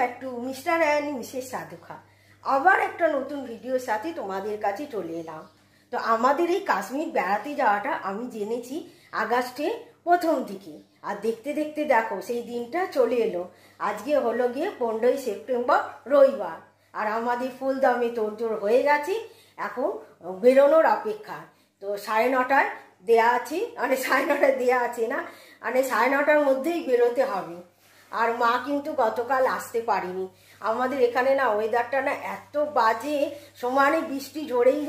Back to mister and Mrs Sadhukha. আবার একটা নতুন ভিডিওর সাথে তোমাদের কাছে চলে এলাম। তো আমাদের এই কাশ্মীর বেড়াতে যাওয়াটা আমি জেনেছি আগস্টে প্রথম দিকে, আর দেখতে দেখতে দেখো সেই দিনটা চলে এলো। আজকে হলো গিয়ে 15ই সেপ্টেম্বর রবিবার, আর আমাদের ফুলদমে তোড়জোড় হয়ে গেছে, এখন বেরোনোর অপেক্ষা। তো 9:30 দেয়া আছে, মানে 9:30 দেয়া আছে না, মানে 9:30টার মধ্যেই বেরোতে হবে। আর মা কিন্তু গতকাল আসতে পারিনি। আমাদের এখানে না ওয়েদারটা না এত বাজে, সমানে বৃষ্টি ঝরেই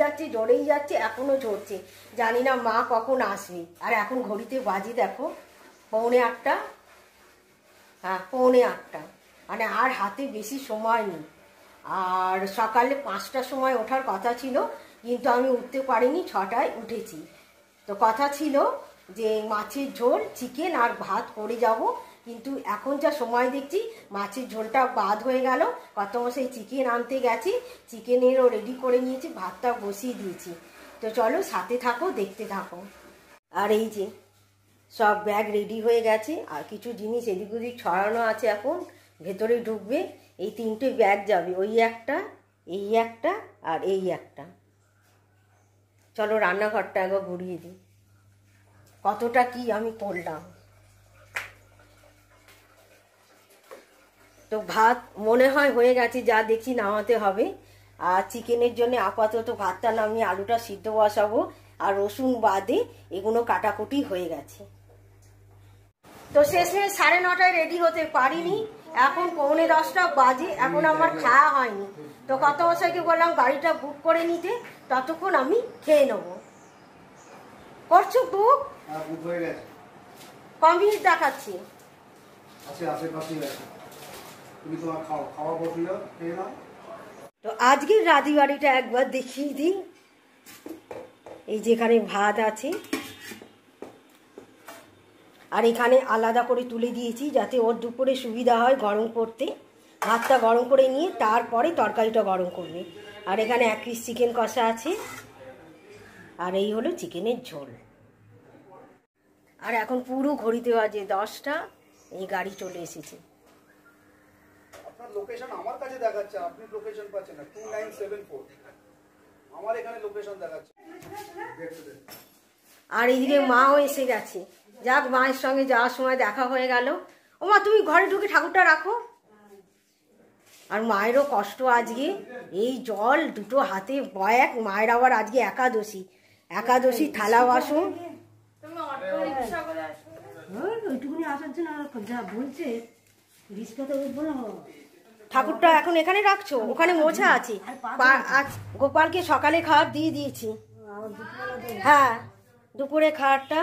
যাচ্ছে, এখনো ঝরছে। জানি না মা কখন আসবে। আর এখন ঘড়িতে বাজে দেখো 7:45। হ্যাঁ 7:45, মানে আর হাতে বেশি সময় নেই। আর সকালে 5টার সময় ওঠার কথা ছিল, কিন্তু আমি উঠতে পারিনি, 6টায় উঠেছি। তো কথা ছিল যে মাছের ঝোল, চিকেন আর ভাত করে যাব, কিন্তু এখন যা সময় দেখছি মাছের ঝোলটা বাদ হয়ে গেল। কত সেই চিকেন আনতে গেছি, চিকেনেরও রেডি করে নিয়েছি, ভাতটা বসিয়ে দিয়েছি। তো চলো সাথে থাকো, দেখতে থাকো। আর এই যে সব ব্যাগ রেডি হয়ে গেছে, আর কিছু জিনিস এদিক ওদিক ছড়ানো আছে, এখন ভেতরে ঢুকবে। এই 3টে ব্যাগ যাবে, ওই একটা, এই একটা আর এই একটা। চলো রান্নাঘরটা একবার ঘুরিয়ে দিই, কতটা কি আমি করলাম। তো ভাত মনে হয় হয়ে গেছে, যা দেখছি নামাতে হবে। আর চিকেনের জন্য আপাতত ভাতটা নামিয়ে আলুটা সিদ্ধ বসাবো, আর রসুন বাদে এগুলো কাটাকুটি হয়ে গেছে। তো শেষমেশ 9:30টায় রেডি হতে পারিনি, এখন 9:45 বাজে, এখন আমার খাওয়া হয়নি। তো কত মশাইকে বললাম গাড়িটা বুক করে নিতে, ততক্ষণ আমি খেয়ে নেবো। করছো বুক? বুক হয়ে গেছে, কম মিনিট দেখাচ্ছি। তুমি তোমার খাওয়া বসিল, খেয়ে নাও। তো আজকের রাঁধুনিটা একবার দেখিয়ে দিই। এই যেখানে ভাত আছে, আর এখানে আলাদা করে তুলে দিয়েছি যাতে ওর দুপুরে সুবিধা হয় গরম করতে। ভাতটা গরম করে নিয়ে তারপরে তরকারিটা গরম করবে। আর এখানে 1 পিস চিকেন কষা আছে, আর এই হলো চিকেনের ঝোল। আর এখন পুরো ঘড়িতে বাজে 10টা, এই গাড়ি চলে এসেছে। আপনার লোকেশন আমার কাছে দেখাচ্ছে, আপনি লোকেশন পাচ্ছেন না। 2974 আমার এখানে লোকেশন দেখাচ্ছে। আর এইদিকে মাও এসে গেছে। যাক, মায়ের সঙ্গে যাওয়ার সময় দেখা হয়ে গেল। ও মা, তুমি ঘরে ঢুকে ঠাকুরটা রাখো। আর মায়েরও কষ্ট আজকে, এই জল দুটো হাতে বয়াক। মায়ের আবার আজকে একাদশী থালা বাসন। ওইটুকুনি আসার জন্য যা বলছে, ঠাকুরটা এখন এখানে রাখছো, ওখানে মোছা আছে। গোপালকে সকালে খাবার দিয়ে দিয়েছি। হ্যাঁ, দুপুরে খাবারটা।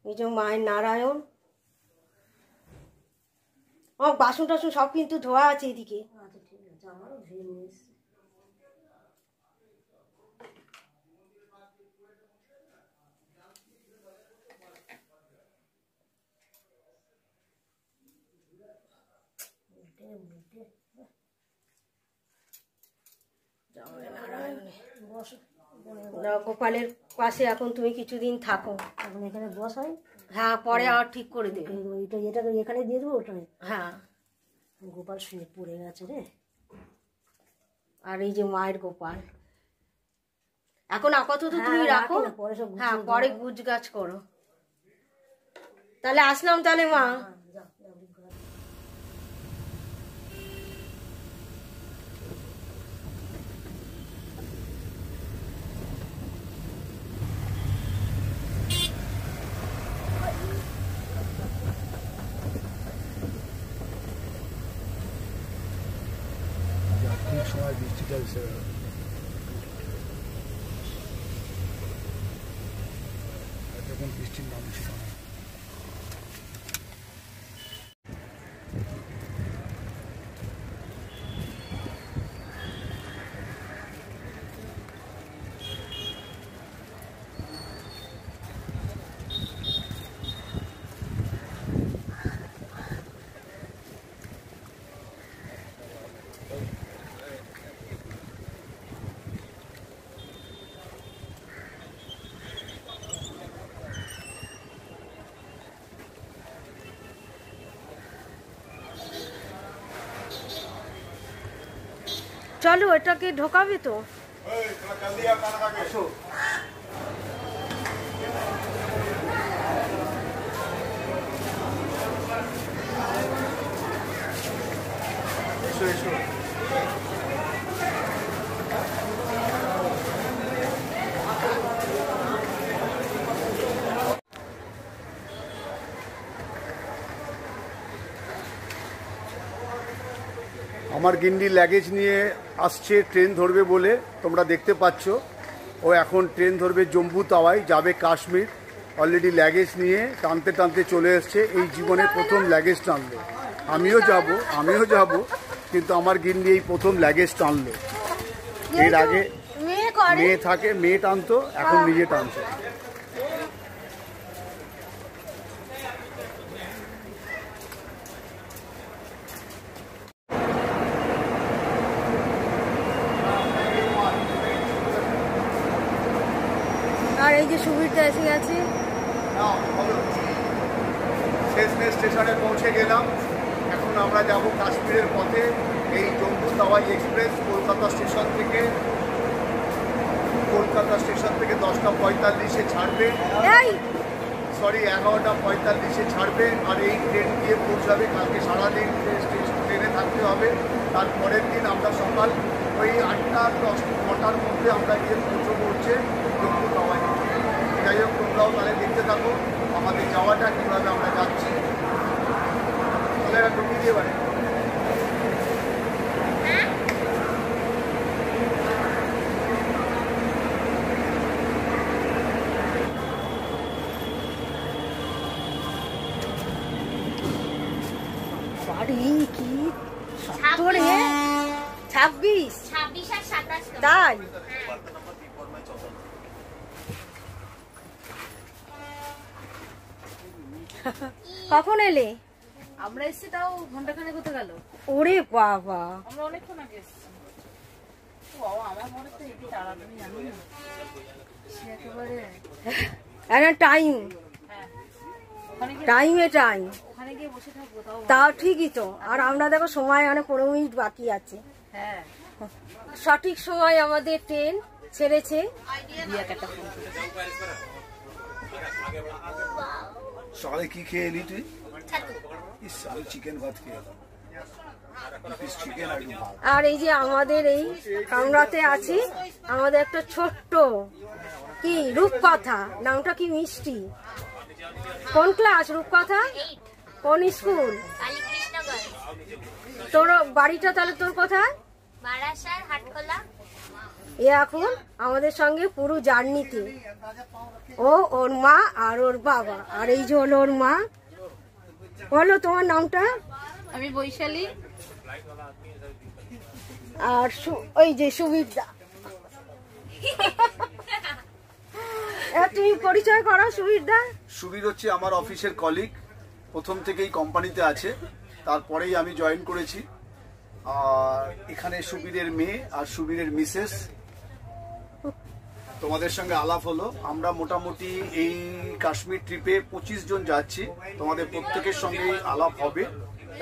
এই যে মায়ের নারায়ণ, ও বাসন টাসন সব কিন্তু ধোয়া আছে এদিকে। গোপালের পাশে এখন তুমি কিছুদিন থাকো, এখন এখানে বসাই। হ্যাঁ, পরে আর ঠিক করে দেবে। এটা এখানে দিয়ে দেবো, ওটা। হ্যাঁ, গোপাল শুয়ে পড়ে গেছে রে। আর এই যে মায়ের গোপাল, এখন আপাতত তুমি রাখো। হ্যাঁ, পরে গুছ গাছ করো। তাহলে আসলাম, তাহলে মা। সময় বৃষ্টিটা এসে গেল। এখন বৃষ্টির নাম ছিল না। চলো এটাকে ঢোকাবে তো। আমার গিন্ডি লাগেজ নিয়ে আসছে, ট্রেন ধরবে বলে তোমরা দেখতে পাচ্ছ। ও এখন ট্রেন ধরবে জম্বু তাওয়াই, যাবে কাশ্মীর। অলরেডি লাগেজ নিয়ে টানতে টানতে চলে এসছে। এই জীবনে প্রথম লাগেজ টানলো। আমিও যাব, কিন্তু আমার গিন্ডি এই প্রথম লাগেজ টানলো। এর আগে মেয়ে থাকে, মেয়ে টানতো, এখন নিজে টানছে। আর এই যে সুবিরটা এসে গেছে। শেষমেশ স্টেশনে পৌঁছে গেলাম। এখন আমরা যাব কাশ্মীরের পথে। এই জম্বু তাওয়াই এক্সপ্রেস কলকাতা স্টেশন থেকে 10টা 45-এ ছাড়বে, সরি 11টা 45-এ ছাড়বে। আর এই ট্রেন গিয়ে পৌঁছাবে। কালকে সারাদিন ট্রেনে থাকতে হবে। তারপরের দিন আমরা সকাল ওই 8টা-9টার মধ্যে আমরা গিয়ে পৌঁছবো হচ্ছে জম্বু তাওয়াই। যাই হোক, তোমরাও তাহলে দেখতে থাকো আমাদের যাওয়াটা, কীভাবে আমরা যাচ্ছি। তাহলে ঢুকিয়ে দিয়ে পারে। বাড়ি কি 26 আর 27 তাই? কখন এলে? আমরা এসেছি তাও ঘন্টাখানেক হতে গেল। ওরে বাবা, আমরা অনেকক্ষণ আগে এসেছি। বাবা, আমার মনে তো একটু তাড়াতাড়ি জানি না, সে একেবারে একটা টাইম, টাইমে টাইম। ওখানে গিয়ে বসে থাকবো তাও ঠিকই তো। আর আমরা দেখো সময় অনেক 15 মিনিট বাকি আছে। হ্যাঁ, সঠিক সময় আমাদের ট্রেন ছেড়েছে। সকালে কি খেয়ে এলি তুই? চিকেন ভাত খেয়ে। আর এই যে আমাদের এই কামরাতে আছি, আমাদের একটা ছোট্ট কি রূপকথা, নামটা কি মিষ্টি। কোন ক্লাস রূপকথা? কোন স্কুল? তোর বাড়িটা তাহলে তোর কোথায়? এ এখন আমাদের সঙ্গে পুরো জার্নিতে। ও, ওর মা আর ওর বাবা। আর এই যে হলো ওর মা। বলো তোমার নামটা? আমি বৈশালী। আর ওই যে সুবিরদা। তুমি পরিচয় করো সুবিরদা। সুবীর হচ্ছে আমার অফিসের কলিগ, প্রথম থেকেই কোম্পানিতে আছে, তারপরেই আমি জয়েন করেছি। আর এখানে সুবীরের মেয়ে আর সুবীরের মিসেস। তোমাদের সঙ্গে আলাপ হলো। আমরা মোটামুটি এই কাশ্মীর ট্রিপে 25 জন যাচ্ছি। তোমাদের প্রত্যেকের সঙ্গেই আলাপ হবে।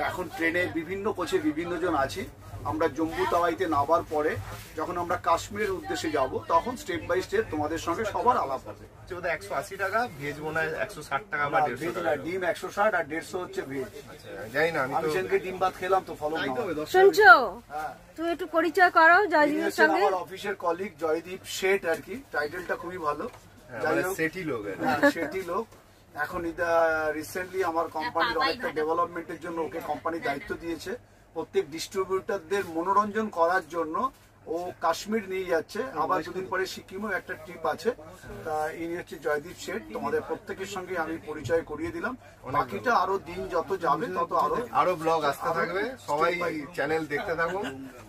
এখন ট্রেনে বিভিন্ন কোচে বিভিন্ন জন আছি। আমরা জম্বু তাওয়াইতে নামার পরে যখন আমরা কাশ্মীরের উদ্দেশ্যে যাব, তখন স্টেপ বাই স্টেপ তোমাদের সঙ্গে সবার আলাপ হবে। 180 টাকা, ভেজ মনে হয় 160 টাকা বা 150 টাকা। ডিম 160 আর 150 হচ্ছে ভেজ। জানি না, আমি সেদিনকে ডিম ভাত খেলাম তো ফলো। শুনছো, তুমি একটু পরিচয় করো জয়দীপের সঙ্গে। আমার অফিসের কলিগ জয়দীপ শেঠ আর কি, টাইটেলটা খুবই ভালো। সেটি লোক, সেটি লোক। এখন রিসেন্টলি আমার কোম্পানির অনেকটা ডেভেলপমেন্টের জন্য ওকে কোম্পানি দায়িত্ব দিয়েছে। প্রত্যেক ডিস্ট্রিবিউটরদের মনোরঞ্জন করার জন্য ও কাশ্মীর নিয়ে যাচ্ছে। আবার দুদিন পরে সিকিমও একটা ট্রিপ আছে। তা ইনি হচ্ছে জয়দীপ শেঠ। তোমাদের প্রত্যেকের সঙ্গে আমি পরিচয় করিয়ে দিলাম। বাকিটা আরো দিন যত যাবে তত আরো ব্লগ আসতে থাকবে। সবাই চ্যানেল দেখতে থাকুন,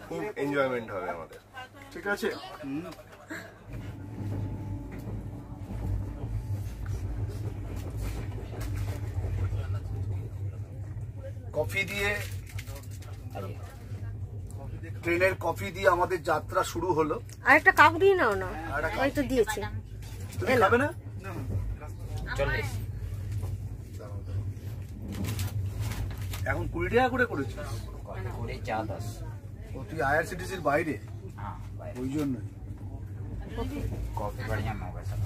খুব এনজয়মেন্ট হবে আমাদের। ঠিক আছে। কফি দিয়ে, ট্রেনের কফি দিয়ে আমাদের যাত্রা শুরু হলো। আর একটা কাপ দিয়ে নাও না, ওই তো দিয়েছে। তুমি খাবে না? এখন 20 টাকা করে করেছে। ও তুই আইআরসিটিসির বাইরে, हाँ भाई ওই জন্যই। कॉफी बढ़िया ना होगा सब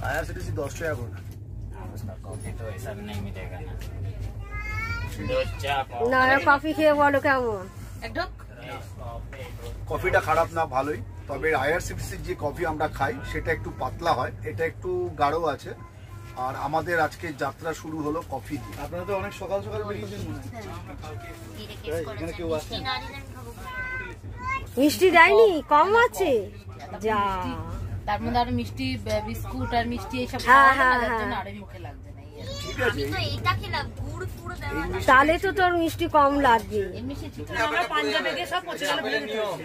আইআরসিটিসি 10 টাকা করে। उसका कॉफी तो ऐसा भी नहीं मिलेगा ना दो चाय না কফি খেয়ে বলো কেমন? একদম কফিটা খারাপ না, ভালোই। তবে আইআরসিটিসির যে কফি আমরা খাই সেটা একটু পাতলা হয়, এটা একটু গাঢ় আছে। আর আমাদের আজকে যাত্রা শুরু হলো কফি দিয়ে। আপনারা তো অনেক সকাল সকাল বেরিয়েছেন মনে হয়। এখানে কেউ আসছে? মিষ্টি দেয়নি, কম আছে যা। তার মধ্যে আরো মিষ্টি বিস্কুট আর মিষ্টি এইসব হ্যাঁ, খাওয়া হ্যাঁ, না, যার হ্যাঁ। জন্য আরো মুখে লাগছে না। ঠিক আছে, তাহলে তো তোর মিষ্টি কম লাগবে। এমনি সে চিত্র আমরা পাঞ্জাবে গিয়ে সব পচে গেল বলে দিতে হবে।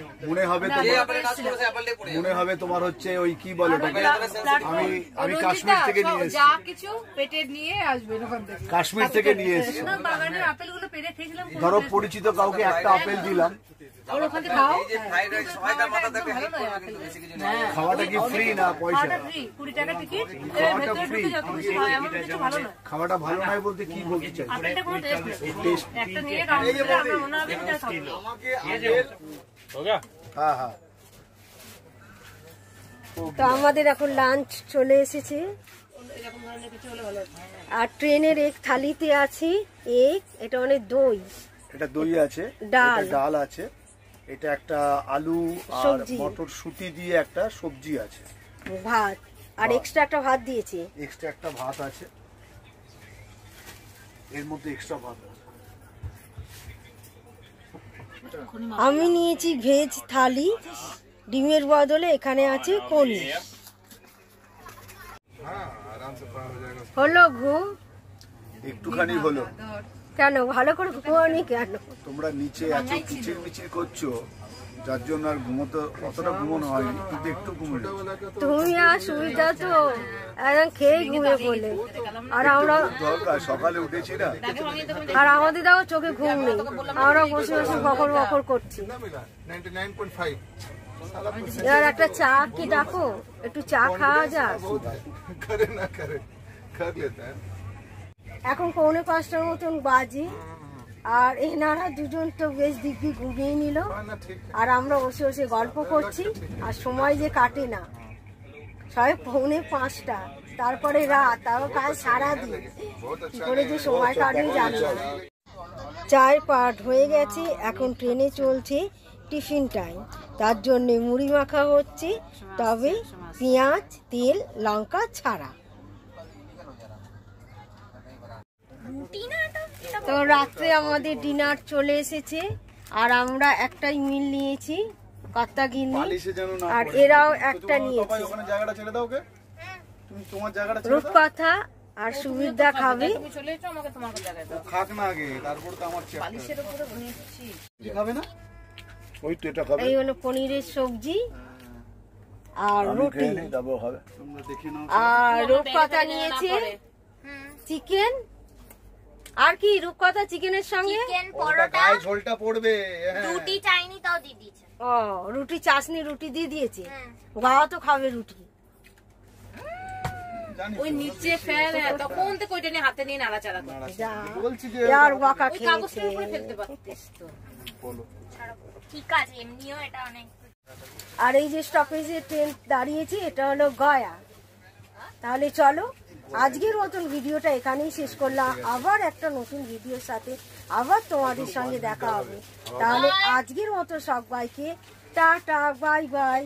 মনে হবে তোমার হচ্ছে ওই কি বলে ওটাকে, আমি কাশ্মীর থেকে নিয়ে এসেছি। যা কিছু পেটে নিয়ে আসবে ওখান থেকে। কাশ্মীর থেকে নিয়ে এসেছি। না বাগানের আপেলগুলো পেড়ে খেয়েছিলাম। ধরো পরিচিত কাউকে একটা আপেল দিলাম, ওর ওখান থেকে খাও। খাওয়াটা কি ফ্রি না পয়সা? খাওয়াটা ফ্রি, 20 টাকা টিকিট। খাওয়াটা ভেতরে free। ঢুকে যত কিছু হয় এমন কিছু ভালো না। খাওয়াটা ভালো নয় বলতে কি বলতে চাই? আপেলটা কোনো টেস্ট নেই। টেস্ট একটা নিয়ে কাউন্ট করে আমরা মনে হবে এটা খাবো। হ্যাঁ হ্যাঁ। তো আমাদের এখন লাঞ্চ চলে এসেছে। আর ট্রেনের এক থালিতে আছে এটা অনেক দই, এটা দই আছে, ডাল। এটা ডাল আছে, এটা একটা আলু আর সবজি। মটরশুঁটি দিয়ে একটা সবজি আছে, ভাত, আর এক্সট্রা একটা ভাত দিয়েছে। এক্সট্রা একটা ভাত আছে, এর মধ্যে এক্সট্রা ভাত আছে। আমি নিয়েছি ভেজ থালি, ডিমের বদলে এখানে আছে কণি। হলো ঘুম? একটুখানি হলো। কেন ভালো করে ঘুমানি কেন? তোমরা নিচে এত কিচির মিচির করছো যার জন্য আর অতটা ঘুমানো হয়নি, কিন্তু একটু ঘুমোলো। তুমি আর সুবিধা তো একদম খেয়ে ঘুমিয়ে পড়লে। আর আমরা দরকার, সকালে উঠেছি না। আর আমাদের দেখো চোখে ঘুম নেই, আমরা বসে বসে বকর বকর করছি। এবার একটা চা কি ডাকো, একটু চা খাওয়া যাক। এখন 4:45 মতন বাজে, আর এনারা দুজন তো বেশ দিব্যি ঘুমিয়ে নিল, আর আমরা বসে বসে গল্প করছি। আর সময় যে কাটে না, সবাই 4:45, তারপরে রাত, তারপর কাজ সারাদিন, কি করে যে সময় কাটে জানি না। চায়ের পাট হয়ে গেছে, এখন ট্রেনে চলছে টিফিন টাইম, তার জন্যে মুড়ি মাখা হচ্ছে, তবে পেঁয়াজ তেল লঙ্কা ছাড়া। তো রাত্রে আমাদের ডিনার চলে এসেছে, আর আমরা একটাই মিল নিয়েছি কর্তা গিন্নি, আর এরাও একটা নিয়েছে। রূপকথা আর সুবিধা খাবে। তুমি চলে এসো, আমাকে তোমার জায়গায় দাও। খাক না আগে, তারপর তো আমার চেক বালিশের উপরে ঘুমিয়েছি। খাবে না, ওই তো এটা খাবে। এই হলো পনিরের সবজি আর রুটি, আর রূপকথা নিয়েছে চিকেন। আর কি রূপকথা চিকেনের সঙ্গে চিকেন পরোটা ঝোলটা পড়বে। রুটি চাইনি তাও দিয়ে দিয়েছে। ও রুটি চাশনি রুটি দিয়ে দিয়েছে। বাবা তো খাবে রুটি। ওই নিচে ফেল, তখন তো কইটা নিয়ে হাতে নিয়ে নাড়াচাড়া করতে। যা বলছি যে আর বকা ওই খেয়েছে। কাগজটার উপরে ফেলতে পারতিস তো। ঠিক আছে, এমনিও এটা অনেক। আর এই যে স্টপেজে ট্রেন দাঁড়িয়েছে, এটা হলো গয়া। তাহলে চলো আজকের মতন ভিডিওটা এখানেই শেষ করলাম। আবার একটা নতুন ভিডিওর সাথে আবার তোমাদের সঙ্গে দেখা হবে। তাহলে আজকের মতো সবাইকে টাটা, বাই বাই।